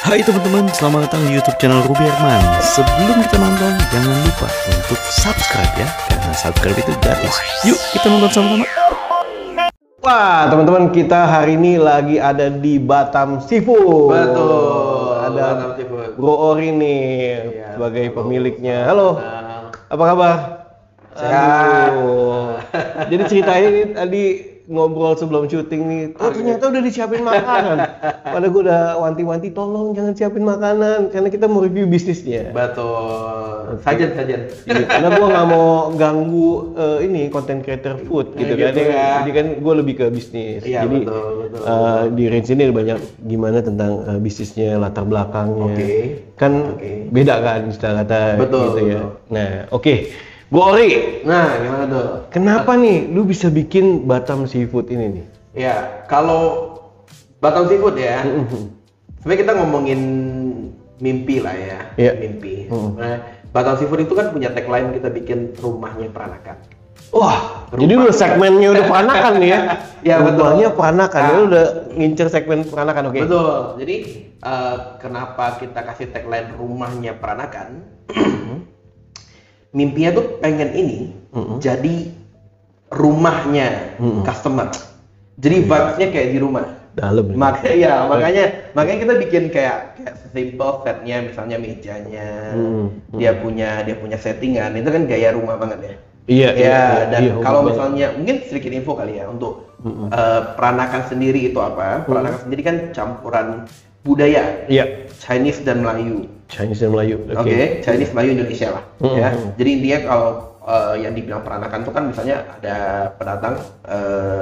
Hai teman-teman, selamat datang di YouTube channel Ruby Herman. Sebelum kita nonton, jangan lupa untuk subscribe ya, karena subscribe itu gratis. Yuk kita nonton sama-sama. Wah, teman-teman, kita hari ini lagi ada di Batam Seafood. Betul. Ada Batam Seafood. Bro Ori nih sebagai pemiliknya. Halo. Apa kabar? Sehat. Jadi ceritanya ini tadi ngobrol sebelum syuting nih. Oh, ternyata udah disiapin makanan. Padahal gue udah wanti-wanti, tolong jangan siapin makanan karena kita mau review bisnisnya. Betul. Sajen. Iya, karena gue nggak mau ganggu ini content creator food gitu kan. Gitu ya. Jadi kan gue lebih ke bisnis. Iya, Jadi betul. di range ini ada banyak gimana tentang bisnisnya, latar belakangnya. Oke. Kan beda kan istilah kata Betul, gitu ya. betul. Nah, oke. Bu Ori, Nah, gimana tuh? kenapa nih lu bisa bikin Batam Seafood ini nih? Ya, kalau Batam Seafood ya, sebenarnya kita ngomongin mimpi lah ya. Iya. Mimpi. Nah, Batam Seafood itu kan punya tagline kita bikin rumahnya peranakan. Wah, jadi udah segmennya udah peranakan nih ya? Ya, betul. Rumahnya peranakan, lu udah ngincer segmen peranakan, oke? Betul. Jadi kenapa kita kasih tagline rumahnya peranakan? Mimpinya tuh pengen ini jadi rumahnya customer. Jadi vibes-nya kayak di rumah. Dalam. Makanya kita bikin kayak simple setnya, misalnya mejanya, dia punya settingan, itu kan gaya rumah banget ya. Iya. Dan iya, kalau rumah misalnya mungkin sedikit info kali ya untuk peranakan sendiri itu apa? Peranakan sendiri kan campuran budaya. Iya. Chinese dan Melayu. Chinese dan Melayu. Oke, Chinese, Melayu, Indonesia lah. Ya. Jadi intinya kalau yang dibilang peranakan itu kan misalnya ada pendatang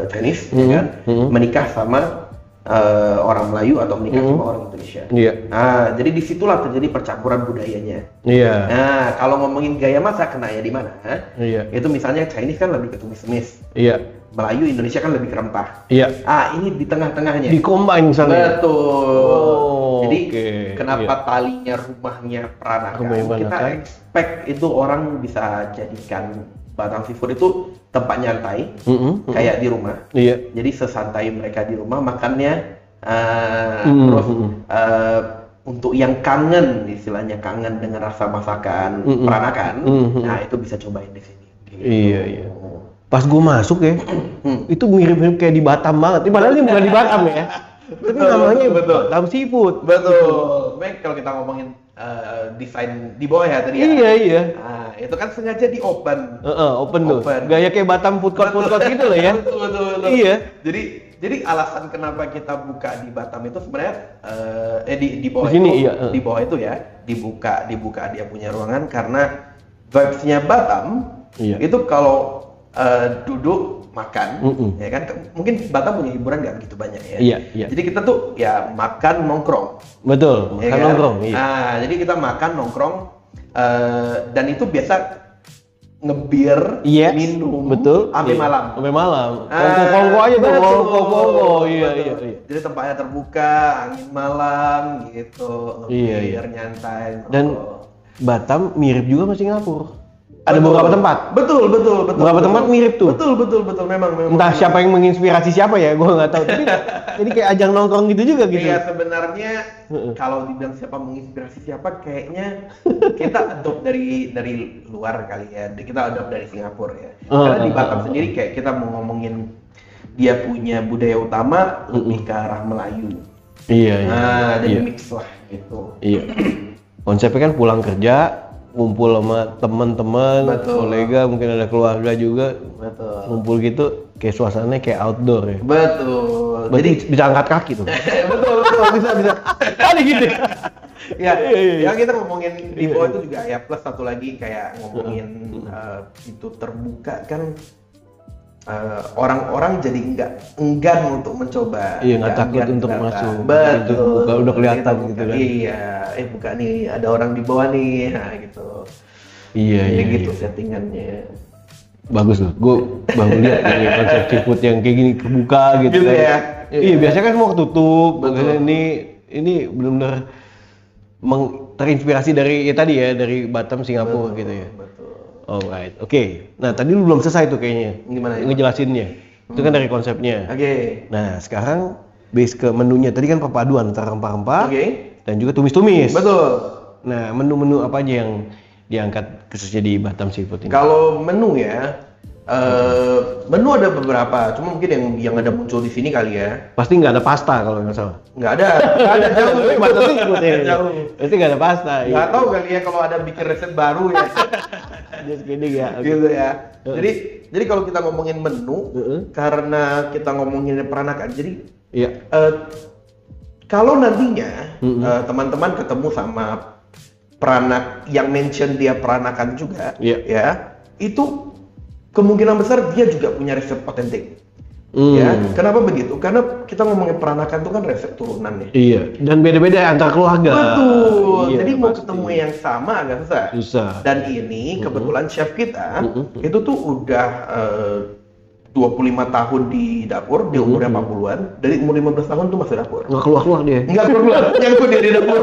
Chinese, ya kan, menikah sama orang Melayu atau menikah sama orang Indonesia. Iya. Nah, jadi disitulah terjadi percampuran budayanya. Iya. Nah, kalau ngomongin gaya masak, kena ya di mana? Iya. Itu misalnya Chinese kan lebih ke tumis-tumis. Iya. Melayu, Indonesia kan lebih ke rempah. Iya. Ini di tengah-tengahnya. Di-combine misalnya. Betul. Oh, Jadi oke. kenapa talinya rumahnya peranakan? Rumahnya Kita peranakan. expect itu orang bisa jadikan Batam Seafood itu tempat nyantai, kayak di rumah. Iya. Jadi sesantai mereka di rumah makannya, terus untuk yang kangen, istilahnya kangen dengan rasa masakan peranakan, nah itu bisa cobain di sini. Gitu. Iya. Pas gue masuk ya, itu mirip-mirip kayak di Batam banget. Padahal ini bukan di Batam ya. Tapi namanya Batam Seafood. Betul. Baik, kalau kita ngomongin desain di bawah ya tadi ya. Iya. Nah, itu kan sengaja di open. Open tuh. Open. Gaya kayak Batam food court gitu loh ya. Betul. Iya. Jadi alasan kenapa kita buka di Batam itu sebenarnya di bawah Di sini, itu, iya. di bawah itu ya dibuka dia punya ruangan karena vibes-nya Batam itu kalau duduk makan, ya kan mungkin Batam punya hiburan nggak begitu banyak ya. Iya. Jadi kita tuh ya makan nongkrong. Betul. Ya Makan kan? nongkrong. Iya. Nah, jadi kita makan nongkrong dan itu biasa ngebir, Yes, minum, betul. sampai Iya. malam. Sampai malam. Kongko aja tuh, kongko. Iya. Jadi tempatnya terbuka, angin malam gitu. Iya. Biar nyantai. Dan Batam mirip juga sama Singapura. Ada beberapa tempat. Betul. Beberapa tempat mirip tuh. Betul. Memang. Entah siapa yang menginspirasi siapa ya, gue nggak tahu. Tapi jadi kayak ajang nongkrong gitu juga gitu. Iya, sebenarnya kalau dibilang siapa menginspirasi siapa, kayaknya kita adopt dari luar kali ya. Kita adopt dari Singapura ya. Karena di Batam sendiri kayak kita mau ngomongin dia punya budaya utama lebih ke arah Melayu. Iya. Nah, jadi mix lah gitu. Iya. Konsepnya kan pulang kerja, ngumpul sama teman-teman, kolega, mungkin ada keluarga juga. Betul. Ngumpul gitu, kayak suasananya kayak outdoor ya. Betul. Berarti bisa angkat kaki tuh. betul bisa. Ada gitu. Ya, Iya. ya kita ngomongin di bawah itu juga ya, plus satu lagi kayak ngomongin itu terbuka kan, orang-orang jadi nggak enggan untuk mencoba. Iya, nggak takut untuk masuk. Betul. Udah kelihatan gitu kan. Iya, buka nih, ada orang di bawah nih, nah gitu. Iya. Gitu settingannya. Bagus loh, gue baru lihat ini konsep seafood yang kayak gini kebuka gitu Gitu kan. ya? Iya, biasanya kan semua ketutup. Makanya ini benar-benar terinspirasi dari dari Batam, Singapura gitu ya. Betul. Alright, oke. Nah tadi lu belum selesai tuh kayaknya. Gimana ya? Ngejelasinnya. Itu kan dari konsepnya. Oke. Nah sekarang base ke menunya. Tadi kan perpaduan antara rempah-rempah, Oke. dan juga tumis-tumis. Betul. Nah, menu-menu apa aja yang diangkat khususnya di Batam Seafood ini? Kalau menu ya, menu ada beberapa, cuma mungkin yang ada muncul di sini kali ya. Pasti nggak ada pasta kalau nggak salah. Nggak ada jauh. Batam Seafood ya. Jauh. Pasti nggak ada pasta. Nggak tahu kali ya kalau ada bikin resep baru ya. Just kidding ya. Gitu ya. Jadi kalau kita ngomongin menu, karena kita ngomongin peranakan, jadi Iya. kalau nantinya teman-teman ketemu sama peranak yang mention dia peranakan juga, Iya. ya, itu kemungkinan besar dia juga punya resep otentik. Ya, kenapa begitu? Karena kita ngomongin peranakan itu kan resep turunan ya. Iya. Dan beda-beda antar keluarga. Betul. Iya, Jadi mau pasti. ketemu yang sama agak susah. Susah. Dan ini kebetulan chef kita itu tuh udah 25 tahun di dapur, di umurnya 40-an. Dari umur 15 tahun tuh masih dapur. Nggak keluar dia. Enggak keluar, nyangkut dia di dapur.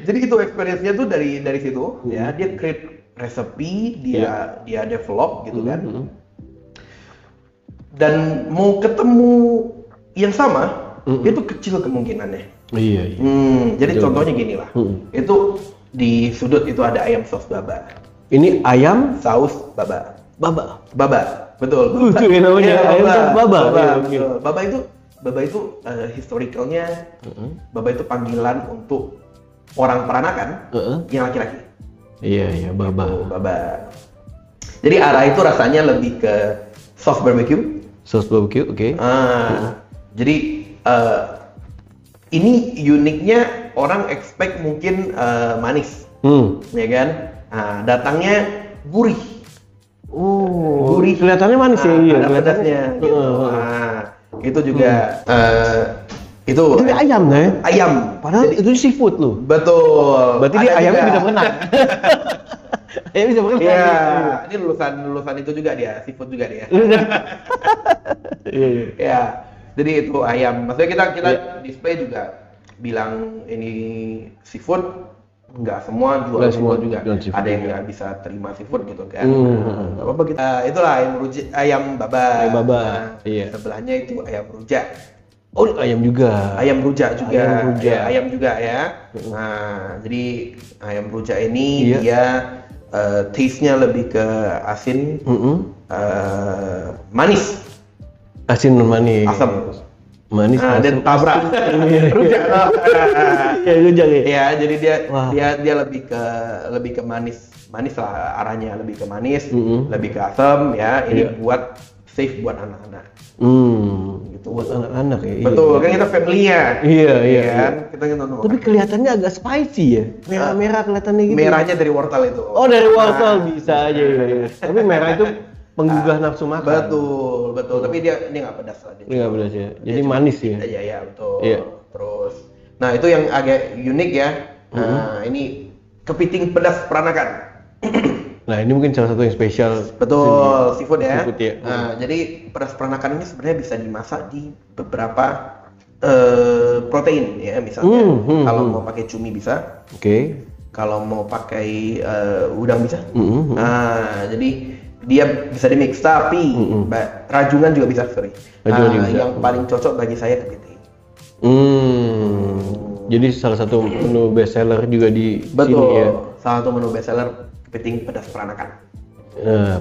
Jadi itu experience-nya tuh dari situ, ya. Dia create resepi, dia develop gitu kan. Dan mau ketemu yang sama, itu kecil kemungkinannya. Iya. Jadi contohnya gini lah, itu di sudut itu ada ayam saus baba. Ini ayam Saus baba. baba. Baba, betul. Itu yang namanya Iya, ayam saus baba. Baba, Iya, betul. Baba itu historicalnya, baba itu panggilan untuk orang peranakan yang laki-laki. Iya, baba. Oh, baba. Jadi arah itu rasanya lebih ke soft barbecue. Saus barbecue, oke. Jadi ini uniknya orang expect mungkin manis, ya kan? Datangnya gurih. Oh, Gurih. kelihatannya manis ya, iya. Ada Kelihatannya. pedasnya. Gitu. Itu juga itu Itu ayam ya? ayam. Padahal itu seafood loh. Betul. Berarti dia Ada ayamnya juga. bisa berenang. Ayam bisa berenang. Iya, ini lulusan itu juga dia, seafood juga dia. Iya. Ya, jadi itu ayam. Maksudnya kita display juga bilang ini seafood, nggak semua jual Nggak semua seafood juga. jual seafood Ada yang nggak bisa terima seafood gitu kan. Nggak apa-apa kita. Itulah ayam baba. Ayam baba, Nah, iya. Sebelahnya itu ayam rujak. Oh, ayam juga. Ayam rujak juga. Ayam rujak. Ya, ayam juga ya. Nah, jadi ayam rujak ini Iya. dia taste-nya lebih ke asin, manis. Asin dan manis. Asam. Manis. Dan tabrak. Rujak. Ya, rujak ya. Ya, jadi Wah. dia lebih ke manis lah arahnya, lebih ke manis, lebih ke asam ya. Ini buat safe buat anak-anak. Gitu buat anak-anak ya. Betul, kan kita family-nya. Iya. Kan? Kita nonton. Tapi kelihatannya agak spicy ya. Merah-merah kelihatannya gitu. Merahnya dari wortel itu. Oh, dari wortel bisa aja ya. Tapi merah itu penggugah nafsu makan. Betul. Tapi dia nggak pedas lah. Ini nggak pedas ya. Jadi manis ya. Iya, betul. Iya. Terus, nah itu yang agak unik ya. Nah, ini kepiting pedas peranakan. Nah, ini mungkin salah satu yang spesial. Betul, seafood ya. Seafood ya. Nah, jadi pedas peranakan ini sebenarnya bisa dimasak di beberapa protein ya, misalnya kalau mau pakai cumi bisa. Oke. Kalau mau pakai udang bisa. Nah, jadi dia bisa di-mix, tapi rajungan juga bisa, sorry. Rajungan juga bisa. Yang paling cocok bagi saya kepiting. Jadi salah satu menu best seller juga di Betul. sini ya. Salah satu menu best seller kepiting pedas peranakan.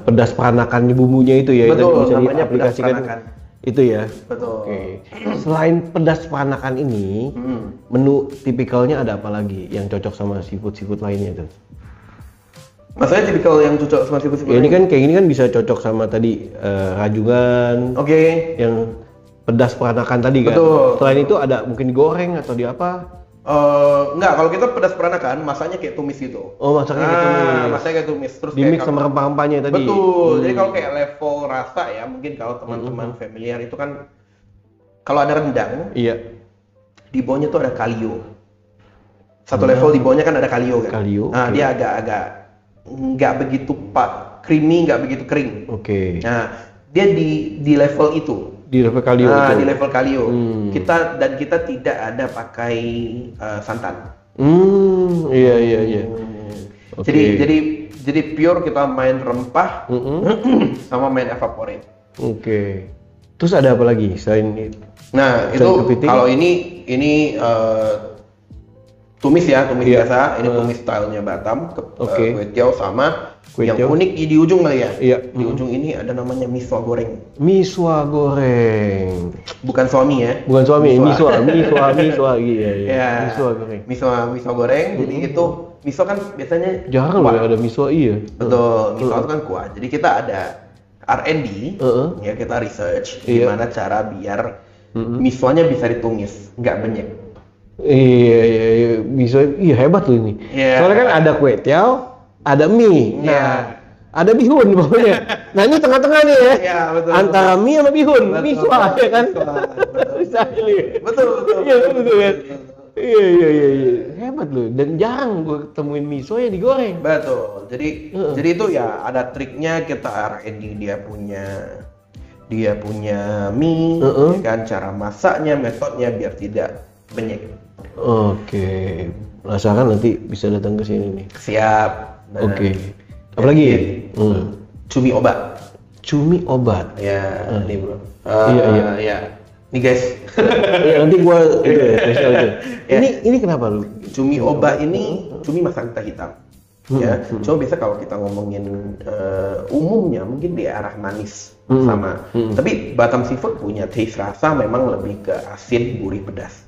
Pedas peranakan bumbunya itu ya. Betul, itu bisa namanya pedas diaplikasikan peranakan. itu ya. Betul. Oke. Selain pedas peranakan ini, menu tipikalnya ada apa lagi yang cocok sama seafood lainnya tuh? Maksudnya tipikal yang cocok sama seafood Ya, ini kan kayak gini kan bisa cocok sama tadi rajungan. Oke. Yang pedas peranakan tadi kan. Betul. Selain itu ada mungkin digoreng atau di apa? Enggak, kalau kita pedas peranakan masaknya kayak tumis gitu. Oh, masaknya kayak tumis. Masaknya kayak tumis. Terus Di mix sama rempah-rempahnya tadi. Betul. Jadi kalau kayak level rasa ya, mungkin kalau teman-teman familiar itu kan kalau ada rendang, Iya. di bawahnya tuh ada kalio. Satu level di bawahnya kan ada kalio kan. Kalio, Nah, oke. dia agak nggak begitu creamy, nggak begitu kering. Oke. Nah, dia di level itu. Di level kalio Nah, itu. di level kalio. Kita tidak ada pakai santan. Iya. Oke. Jadi pure kita main rempah sama main evaporate. Oke. Terus ada apa lagi selain itu? Nah, itu Ikan kepiting. kalau ini tumis ya, tumis Iya. biasa. Ini tumis stylenya Batam, Oke. kue tiaw sama Kue yang tiaw. unik di ujung kali ya. Iya. Di ujung ini ada namanya miswa goreng. Miswa goreng. Bukan suami ya. Bukan suami, miswa, iya. Ya. Miswa goreng. Miswa goreng. Jadi itu miswa kan biasanya Jarang loh kuah. ada miswa, iya. Betul, miswa itu kan kuah. Jadi kita ada R&D, ya kita research Iya. gimana cara biar miswanya bisa ditumis, nggak banyak. Iya, miswa, iya hebat loh ini. Iya. Soalnya kan ada kue tiaw, ada mie, Iya. ada bihun pokoknya. Nah ini tengah-tengah nih ya. Iya, betul. Antara mie sama bihun, Betul, miswa ya kan. miswa, betul. Bisa ini. Betul. Iya betul kan. Iya. Hebat loh. Dan jarang gue temuin miswa yang digoreng. Betul. Jadi itu ya ada triknya, kita R&D dia punya mie, ya kan, cara masaknya, metodenya biar tidak banyak. Oke. Penasaran nanti bisa datang ke sini nih. Siap. Nah, Oke. Apalagi ya? Cumi obat. Cumi obat. Ya, ini bro. Iya. Nih guys. Iya, nanti gua itu ya, spesial itu. Ya. Ini kenapa lu? Cumi obat ini cumi masak mentah hitam. Ya, cuma biasa kalau kita ngomongin umumnya mungkin di arah manis sama. Tapi Batam Seafood punya taste rasa memang lebih ke asin, gurih, pedas.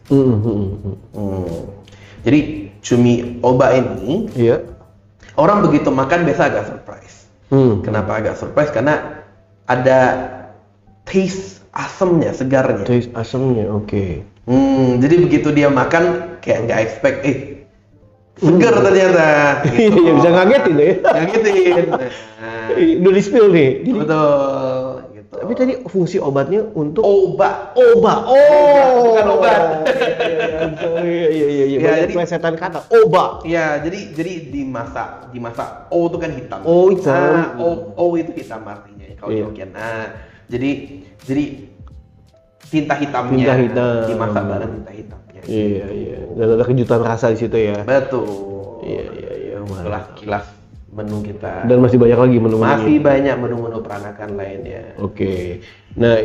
Jadi cumi oba ini Iya. orang begitu makan biasa agak surprise. Kenapa agak surprise? Karena ada taste asamnya, segarnya. Taste asamnya, oke. Jadi begitu dia makan kayak nggak expect, segar ternyata. Iya, bisa ngagetin ya. Ngagetin. Udah di spill nih. Jadi, Betul. Gitu. tapi tadi fungsi obatnya untuk obat. obat. Bukan obat. Iya. Ya, Banyak jadi- plesetan kata obat. Ya, jadi dimasak. O itu kan hitam. O hitam. Nah, O itu hitam artinya kalau Iya. di Hokkien. Nah, jadi tinta hitamnya Tinta hitam. dimasak bareng tinta hitamnya. Iya. Dan ada kejutan rasa di situ ya. Betul. Iya. Itulah kilas menu kita. Dan masih banyak lagi menu-menu. Masih banyak menu-menu peranakan lainnya. Oke. Nah,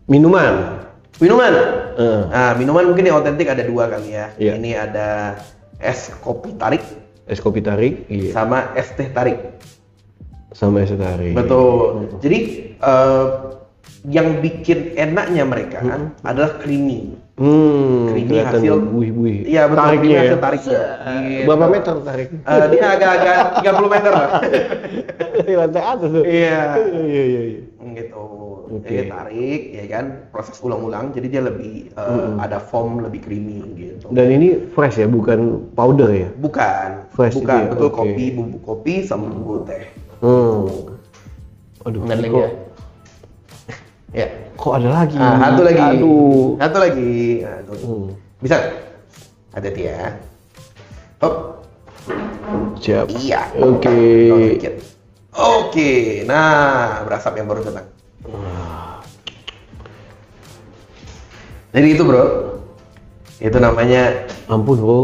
minuman. Minuman. Eh. Nah, minuman mungkin yang otentik ada dua kali ya. Iya. Ini ada es kopi tarik Es kopi tarik, iya. sama es teh tarik. Sama es tarik. Betul. Jadi yang bikin enaknya mereka adalah creamy. Creamy Kelihatan hasil buih-buih. Iya betul. Tariknya Creamy ya. hasil tariknya. Gitu. Berapa meter tarik? Dia agak-agak 30 meter lah. Di lantai atas tuh. Iya. Iya. Gitu. Oke. Jadi tarik, ya kan, proses ulang-ulang. Jadi dia lebih ada foam lebih creamy gitu. Dan ini fresh ya, bukan powder ya? Bukan, Fresh itu ya? betul. Oke. Kopi, bumbu kopi sama bumbu teh. Aduh, Dan ini lagi kok, ya. Ya. kok ada lagi? Satu lagi. Aduh. Satu lagi. Nah, tuh. Bisa? Hati-hati ya. Hop. Siap. Iya. Oke. Kau sedikit. Oke. Nah, berasap yang baru datang. Jadi itu bro. Itu namanya Ampun, bro.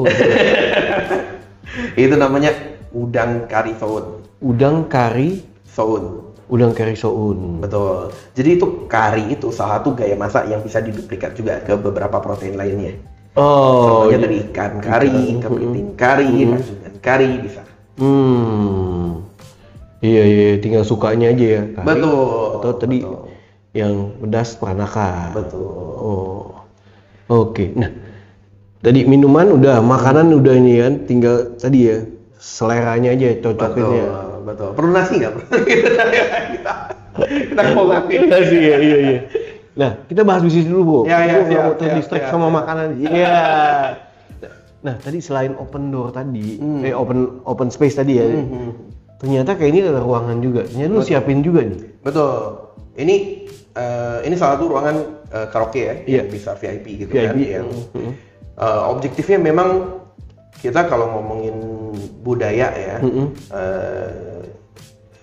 itu namanya udang kari soun. Udang kari Soun. Udang kari soun. Betul. Jadi itu kari itu salah satu gaya masak yang bisa diduplikat juga ke beberapa protein lainnya. Oh. Contohnya dari ikan kari, kepiting kari, rajungan kari bisa. Iya, tinggal sukanya aja ya. Kari. Betul. Atau tadi betul. yang pedas peranakan. Betul. Oh. Oke. Nah, tadi minuman udah, makanan udah ini kan, tinggal tadi ya seleranya aja cocokinnya. Betul. Perlu nasi nggak? kita mau nasi. Iya. Nah, kita bahas bisnis dulu, Bro. Ya, Gua nggak mau siap, terdistract siap, sama siap. makanan. Iya. Nah, tadi selain open door tadi, open space tadi ya. Ternyata kayak ini ada ruangan juga. Ternyata lu siapin juga nih. Betul. Ini salah satu ruangan karaoke ya, Iya. yang bisa VIP gitu VIP. kan. Yang objektifnya memang kita kalau ngomongin budaya ya,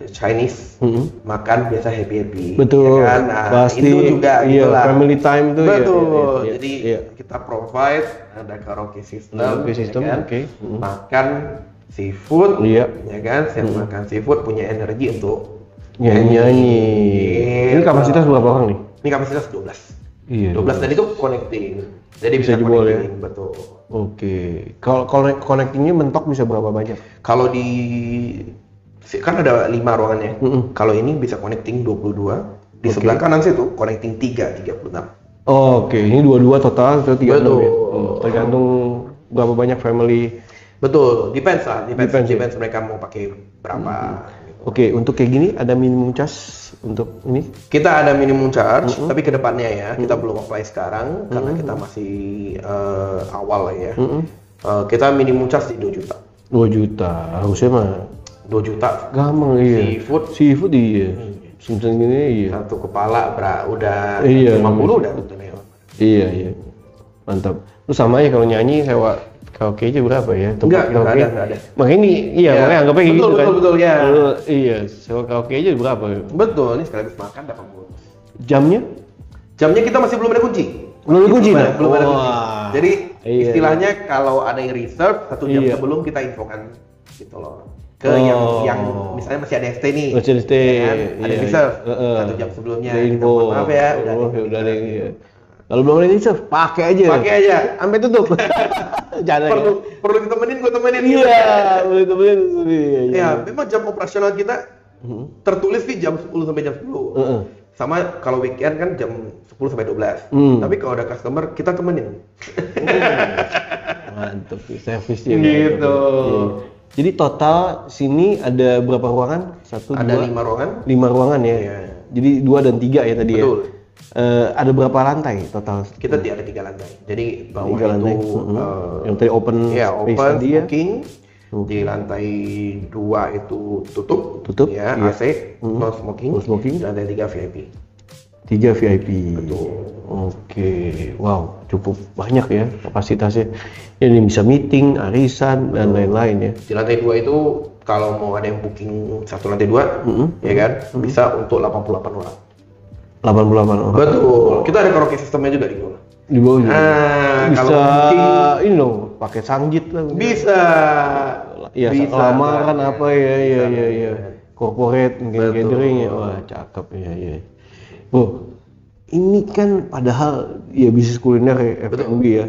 Chinese makan biasa happy. Betul. Ya kan? Nah, Pasti. itu juga Iya, gitulah. family time tuh. Betul. Iya. Jadi Iya. kita provide ada karaoke system, Karaoke system, ya kan? oke. Makan seafood, Iya. ya kan? Siap makan seafood punya energi untuk Nyanyi. Ini kapasitas berapa orang nih? Ini kapasitas 12. Iya. 12 dan itu connecting. Jadi bisa jebol ya. connecting, betul. Oke. Kalau connectingnya mentok bisa berapa banyak? Kalau kan ada 5 ruangannya. Kalau ini bisa connecting 22. Di sebelah kanan situ connecting 36. Oke, ini 22 total atau 36 Betul. ya? Tergantung berapa banyak family. Betul, depends mereka mau pakai berapa. Oke, untuk kayak gini ada minimum charge untuk ini? Kita ada minimum charge, tapi ke depannya ya, kita belum apply sekarang karena kita masih awal ya. Kita minimum charge di 2 juta. 2 juta, harusnya mah 2 juta. gampang iya. Seafood iya. Semacam gini iya. Satu kepala udah Iya, 50 udah betul ya. Iya. Mantap. Terus sama aja kalau nyanyi sewa karaoke aja berapa ya? Enggak ada. Makanya ini makanya anggapnya betul, gitu kan. Betul ya. Iya, sewa karaoke aja berapa? Betul, ini sekaligus makan dapat bonus. Jamnya? Jamnya kita masih belum ada kunci. Belum ada kunci, belum ada kunci. Jadi istilahnya iya. kalau ada yang reserve 1 jam sebelum kita infokan gitu loh. Ke yang misalnya masih ada ST nih. Masih ada ST. Ya kan? Ada reserve 1 jam sebelumnya. Info. Maaf ya, udah ada yang iya. Kalau belum ada reserve, pakai aja. Sampai tutup. Jangan perlu ditemenin, gue temenin. Iya, boleh temenin. Ya, memang jam operasional kita tertulis di jam 10 sampai jam 10. Sama kalau weekend kan jam 10 sampai 12. Tapi kalau ada customer, kita temenin. Mantap, servisnya. Gitu. Jadi total sini ada berapa ruangan? Ada 5 ruangan. 5 ruangan ya. Iya. Jadi 2 dan 3 ya tadi. Betul. Ya. Ada berapa lantai total? Kita ada 3 lantai. Jadi bawah 3 lantai. itu Yang tadi open ya, space open tadi ya. smoking. Di lantai 2 itu tutup ya, iya. AC, no smoking. No smoking. Lantai 3 VIP. 3 VIP. Betul. Oke, wow, cukup banyak ya kapasitasnya. Ini bisa meeting, arisan dan lain-lain ya. Di lantai 2 itu kalau mau ada yang booking satu lantai 2, ya kan, bisa untuk 88 orang. 88 orang. Betul. Kita ada karaoke sistemnya juga di bawah. Di bawah juga. Nah, Bisa kalau booking ini dong, pakai sanggit lah. bisa. Iya, Bisa, lamaran Mbak. apa ya. Corporate, mungkin Betul. gathering ya. Wah, cakep ya. Oh, ini kan padahal ya bisnis kuliner ya, F&B ya.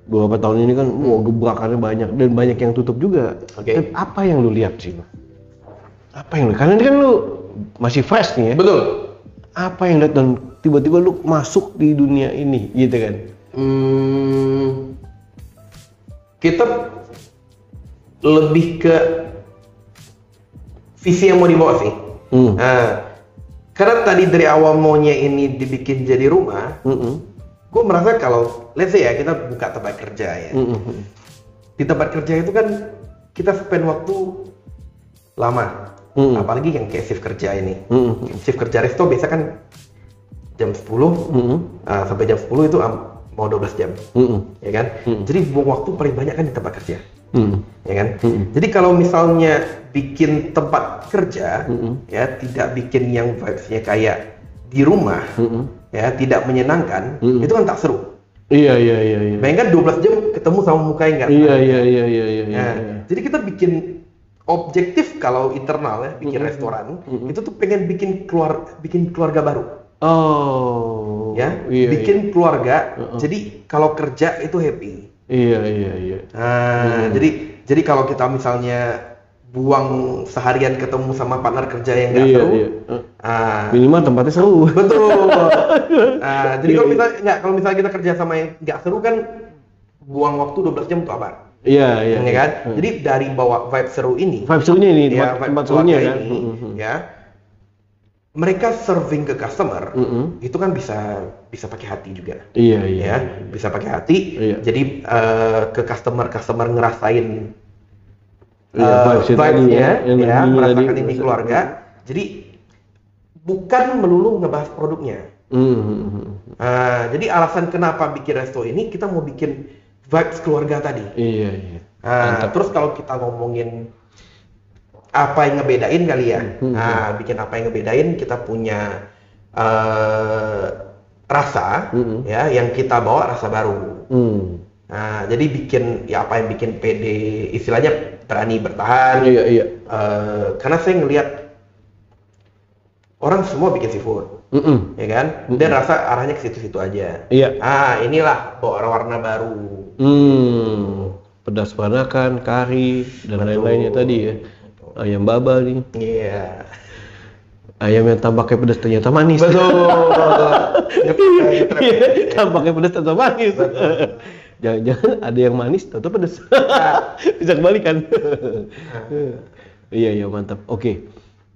Beberapa tahun ini kan gebrakannya banyak dan banyak yang tutup juga. Oke. Dan apa yang lu lihat sih? Karena ini kan lu masih fresh nih ya. Betul. Apa yang lihat dan tiba-tiba lu masuk di dunia ini gitu kan? Kita lebih ke visi yang mau dibawa sih. Nah, karena tadi dari awal maunya ini dibikin jadi rumah, gue merasa kalau let's say ya kita buka tempat kerja ya. Di tempat kerja itu kan kita spend waktu lama. Apalagi yang kayak shift kerja ini. Shift kerja resto biasa kan jam 10 sampai jam 10 itu mau 12 jam. Ya kan? Jadi buang waktu paling banyak kan di tempat kerja. Ya kan? Jadi kalau misalnya bikin tempat kerja ya tidak bikin yang vibes-nya kayak di rumah ya tidak menyenangkan, itu kan tak seru. Iya. Bayangkan 12 jam ketemu sama muka yang nggak Iya. Jadi kita bikin objektif kalau internal ya, bikin restoran, itu tuh pengen bikin keluarga baru. Oh. Ya, Iya, bikin keluarga. Jadi kalau kerja itu happy. Iya. Nah, jadi kalau kita misalnya buang seharian ketemu sama partner kerja yang nggak seru, minimal tempatnya seru. betul. Nah, jadi kalau misalnya kita kerja sama yang nggak seru kan, buang waktu 12 jam untuk apa? Iya. Ya kan? Jadi dari bawa vibe seru ini, Vibe serunya ini, ya, tempat serunya kan. ini, ya, mereka serving ke customer, itu kan bisa pakai hati juga. Iya. Ya, bisa pakai hati. Iya. Jadi ke customer ngerasain vibes-nya, ya, merasakan tadi, ini keluarga. Jadi bukan melulu ngebahas produknya. Jadi alasan kenapa bikin resto ini, kita mau bikin vibes keluarga tadi. Iya. Terus kalau kita ngomongin apa yang ngebedain kali ya, bikin apa yang ngebedain, kita punya rasa, ya, yang kita bawa rasa baru. Nah, jadi bikin ya apa yang bikin PD, istilahnya berani bertahan. Iya. Karena saya ngelihat orang semua bikin seafood, ya kan? Dan rasa arahnya ke situ-situ aja. Iya. Inilah warna baru. Pedas peranakan, kari, dan lain-lainnya tadi ya. Ayam baba nih. Iya. Ayam yang tampaknya pedas ternyata manis. Betul. Tampaknya pedas ternyata manis. Jangan-jangan ada yang manis atau pedas. Bisa kebalikan. Iya mantap. Oke.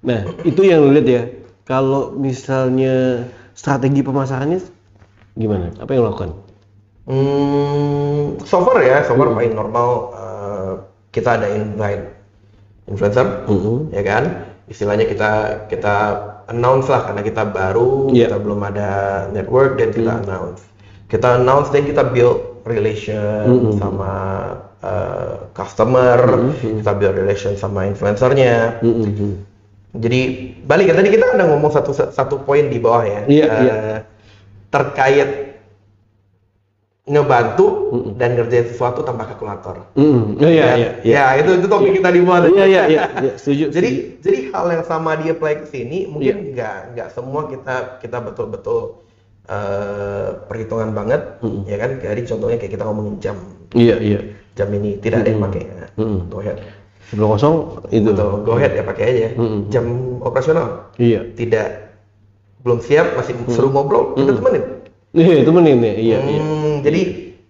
Nah itu yang lu lihat ya. Kalau misalnya strategi pemasarannya gimana? Apa yang lo lakukan? So far paling normal. Kita ada invite influencer, ya kan? Istilahnya kita announce lah karena kita baru, kita belum ada network dan kita announce dan kita build relation sama customer, kita build relation sama influencernya. Jadi balik kan tadi kita udah ngomong satu poin di bawah ya, terkait ngebantu dan ngerjain sesuatu tanpa kalkulator. Ya itu topik kita di bawah. Iya, setuju. Jadi hal yang sama dia apply ke sini mungkin nggak semua kita betul-betul perhitungan banget, ya kan? Jadi contohnya kayak kita ngomongin jam. Iya. Jam ini tidak ada yang pakai. Go ahead. Sebelum kosong itu. Betul, go ahead ya pakai aja. Jam operasional. Iya. Belum siap, masih seru ngobrol, kita temenin. Iya, temenin ya. Iya.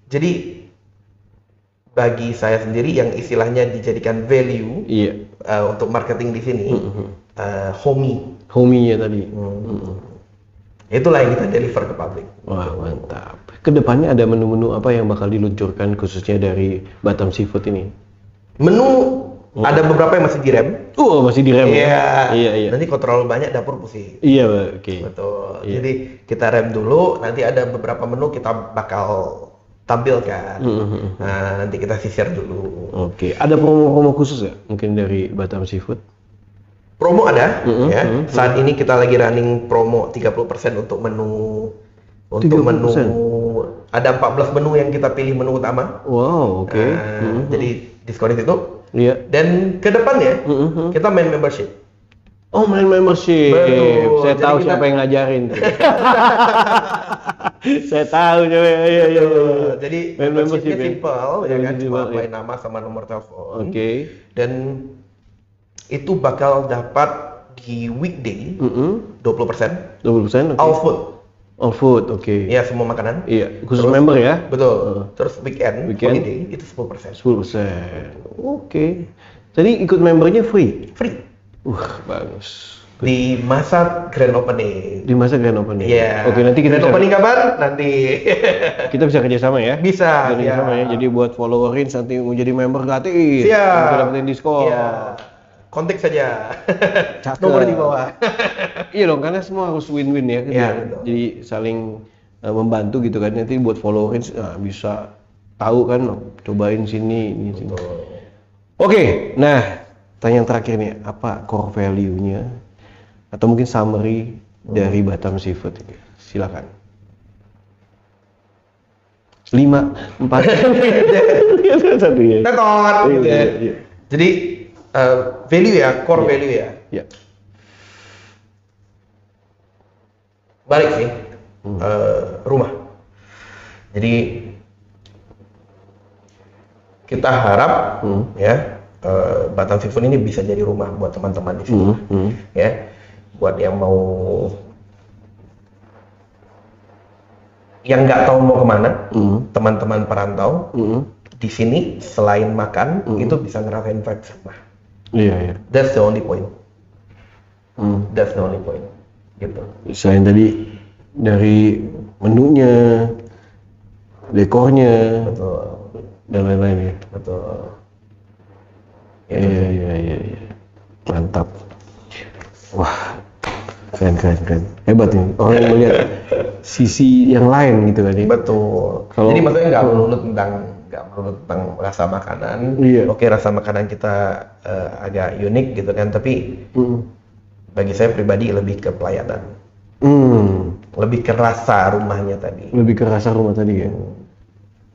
Jadi bagi saya sendiri yang istilahnya dijadikan value untuk marketing di sini, homie-nya tadi. Itulah yang kita deliver ke publik. Wah mantap. Kedepannya ada menu-menu apa yang bakal diluncurkan khususnya dari Batam Seafood ini? Menu ada beberapa yang masih direm. Masih direm. Iya. Nanti kalau terlalu banyak dapur pusing. Iya, oke. Betul. Iya. Jadi kita rem dulu. Nanti ada beberapa menu kita bakal tampilkan. Nah, nanti kita sisir dulu. Oke. Ada promo-promo khusus nggak mungkin dari Batam Seafood? Promo ada. Saat ini kita lagi running promo 30% untuk menu. Untuk 30%? Menu ada 14 menu yang kita pilih menu utama. Wow, oke. Jadi diskon itu. Iya. Dan ke depannya kita main membership. Oh, main membership. Betul. Saya tahu siapa yang ngajarin. Saya tahu coba. Iya. Jadi main membership simple ya kan, cuma main nama sama nomor telepon. Oke. Dan itu bakal dapat di weekday 20%. 20%. All food. All food, oke. Iya, semua makanan. Iya, khusus member ya? Betul. Terus weekend, holiday, itu 10%. 10%. Oke. Tadi ikut membernya free? Free. Bagus. Di masa grand opening. Di masa grand opening? Iya. Oke, nanti kita grand opening kapan? Nanti. Kita bisa kerjasama ya? Bisa. Kerjasama ya. Jadi buat followerin nanti mau jadi member gratis. Siap. Dapetin diskon. Iya. Kontak saja. Cakep. Nomor di bawah. Iya dong, karena semua harus win-win ya. Iya, jadi saling membantu gitu kan. Nanti buat followerin bisa tahu kan, cobain sini, ini sini. Oke, nah pertanyaan terakhir nih, apa core value-nya atau mungkin summary dari Batam Seafood ini? Silakan. 5, 4, 1 ya. Tetot. Iya. Jadi value ya, core value ya. Iya. Balik sih, rumah. Jadi kita harap ya Batam Seafood ini bisa jadi rumah buat teman-teman di sini. Ya, buat yang mau yang nggak tahu mau kemana, teman-teman perantau di sini selain makan itu bisa ngerasain vibes rumah. Iya. That's the only point. That's the only point. Gitu. Selain tadi dari menunya, dekornya, betul, dan lain-lain ya. Betul. Iya. Mantap. Wah, keren. Hebat nih. Orang yang melihat sisi yang lain gitu kan. Betul. Jadi maksudnya nggak melulu tentang rasa makanan. Iya. Oke, rasa makanan kita agak unik gitu kan, tapi bagi saya pribadi lebih ke pelayanan. Lebih ke rasa rumahnya tadi. Lebih ke rasa rumah tadi ya.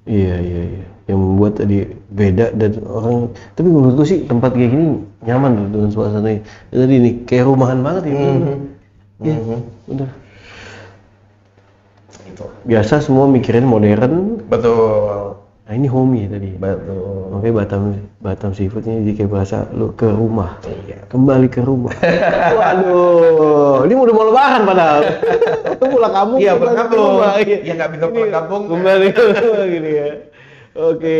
Iya. Yang membuat tadi beda dan orang. Tapi menurutku sih tempat kayak gini nyaman loh dengan suasananya. Tadi nih kayak rumahan banget ya. Ya, bener. Gitu. Biasa semua mikirin modern. Betul. Nah ini homey tadi. Betul. Makanya Batam Seafoodnya jadi kayak bahasa lu ke rumah. Iya. Kembali ke rumah. Waduh, ini udah mau lebaran padahal. Itu pulang kampung. Iya, pulang kembali ke kampung. rumah. Ya nggak bisa pulang kampung. Kembali ke rumah gini ya. Oke.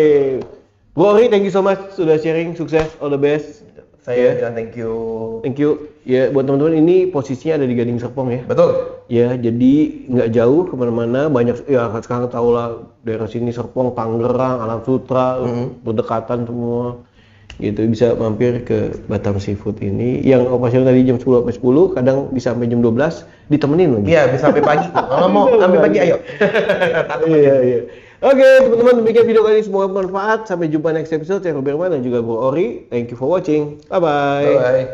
Bu Ori, thank you so much sudah sharing. Sukses, all the best. Saya bilang thank you. Thank you. Ya, buat teman-teman ini posisinya ada di Gading Serpong ya. Betul. Ya, jadi nggak jauh kemana-mana. Banyak ya sekarang tahu lah daerah sini Serpong, Tangerang, Alam Sutra, berdekatan semua. Gitu bisa mampir ke Batam Seafood ini. Yang operasional tadi jam 10 sampai 10, kadang bisa sampai jam 12, ditemenin lagi. Iya, bisa sampai pagi. Kalau mau sampai pagi ayo. Iya, iya. Oke, teman-teman, demikian video kali ini, semoga bermanfaat. Sampai jumpa next episode. Saya Robert Man dan juga Bro Ori. Thank you for watching. Bye-bye. Bye.